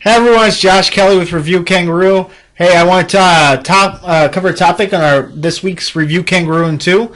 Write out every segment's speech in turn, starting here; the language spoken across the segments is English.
Hey everyone, it's Josh Kelly with RevuKangaroo. Hey, I want to cover a topic on our this week's RevuKangaroo 2.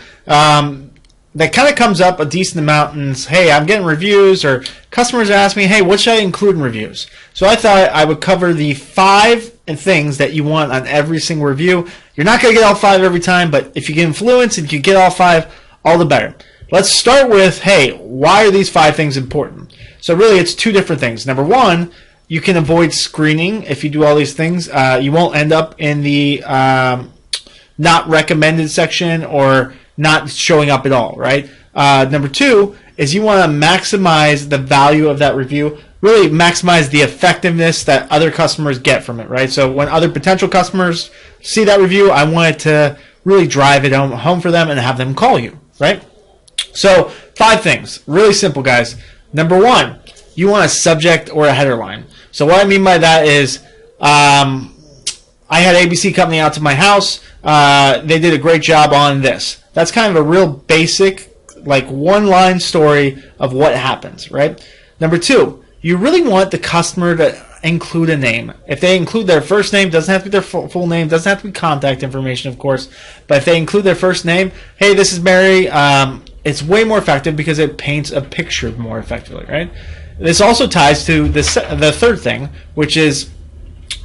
That kind of comes up a decent amount, and hey, I'm getting reviews, or customers ask me, hey, what should I include in reviews? So I thought I would cover the 5 things that you want on every single review. You're not going to get all 5 every time, but if you get influence and you get all 5, all the better. Let's start with, hey, why are these 5 things important? So really, it's 2 different things. Number 1, you can avoid screening if you do all these things. You won't end up in the not recommended section or not showing up at all, right? Number 2 is you want to maximize the value of that review, really maximize the effectiveness that other customers get from it, right? So when other potential customers see that review, I want it to really drive it home for them and have them call you, right? So 5 things, really simple, guys. Number 1, you want a subject or a header line. So what I mean by that is I had ABC Company out to my house. They did a great job on this. That's kind of a real basic, like one-line story of what happens, right? Number 2, you really want the customer to include a name. If they include their first name, doesn't have to be their full name, doesn't have to be contact information, of course, but if they include their first name, hey, this is Mary, it's way more effective because it paints a picture more effectively, right? This also ties to the third thing, which is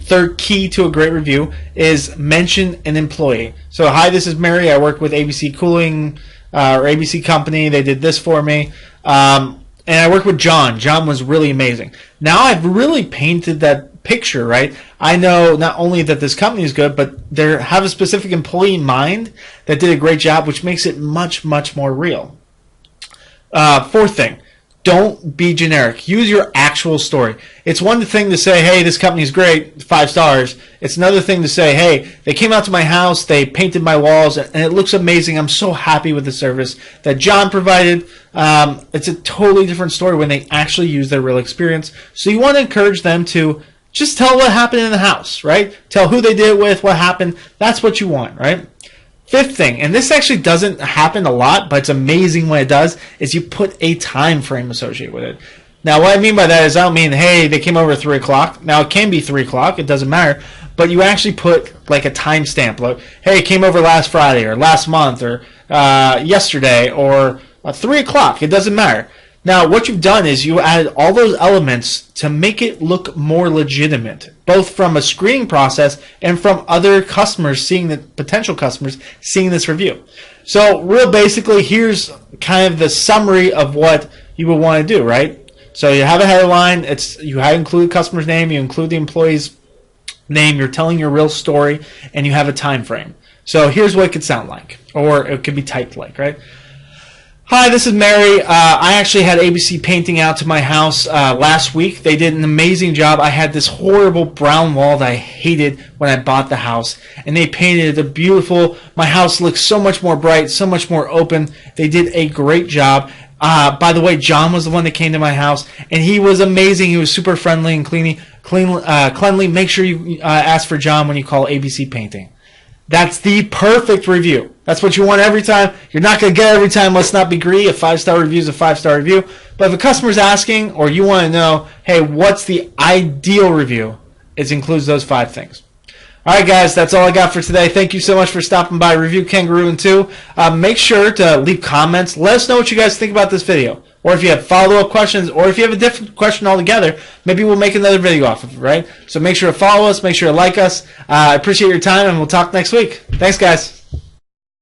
third key to a great review, is mention an employee. So, hi, this is Mary. I work with ABC Cooling or ABC Company. They did this for me. And I work with John. John was really amazing. Now I've really painted that picture, right? I know not only that this company is good, but they have a specific employee in mind that did a great job, which makes it much, much more real. Fourth thing. Don't be generic. Use your actual story. It's one thing to say, hey, this company's great, 5 stars. It's another thing to say, hey, they came out to my house, they painted my walls, and it looks amazing. I'm so happy with the service that John provided. It's a totally different story when they actually use their real experience. So you want to encourage them to just tell what happened in the house, right? Tell who they did it with, what happened. That's what you want, right? Fifth thing, and this actually doesn't happen a lot, but it's amazing when it does, is you put a time frame associated with it. Now, what I mean by that is I don't mean, hey, they came over at 3 o'clock. Now, it can be 3 o'clock. It doesn't matter. But you actually put like a timestamp. Like, hey, it came over last Friday or last month or yesterday or 3 o'clock. It doesn't matter. Now, what you've done is you added all those elements to make it look more legitimate, both from a screening process and from other customers seeing the potential customers seeing this review. So, real basically, here's kind of the summary of what you would want to do, right? So, you have a headline. You have include the customer's name. You include the employee's name. You're telling your real story, and you have a time frame. So, here's what it could sound like, or it could be typed like, right? Hi, this is Mary. I actually had ABC Painting out to my house last week. They did an amazing job. I had this horrible brown wall that I hated when I bought the house, and they painted it beautiful. My house looks so much more bright, so much more open. They did a great job. By the way, John was the one that came to my house, and he was amazing. He was super friendly and cleanly. Make sure you ask for John when you call ABC Painting. That's the perfect review. That's what you want every time. You're not going to get it every time. Let's not be greedy. A 5-star review is a 5-star review. But if a customer's asking or you want to know, hey, what's the ideal review? It includes those 5 things. All right, guys, that's all I got for today. Thank you so much for stopping by RevuKangaroo 2. Make sure to leave comments. Let us know what you guys think about this video. Or if you have follow-up questions, or if you have a different question altogether, maybe we'll make another video off of it, right? So make sure to follow us, make sure to like us. I appreciate your time, and we'll talk next week. Thanks, guys.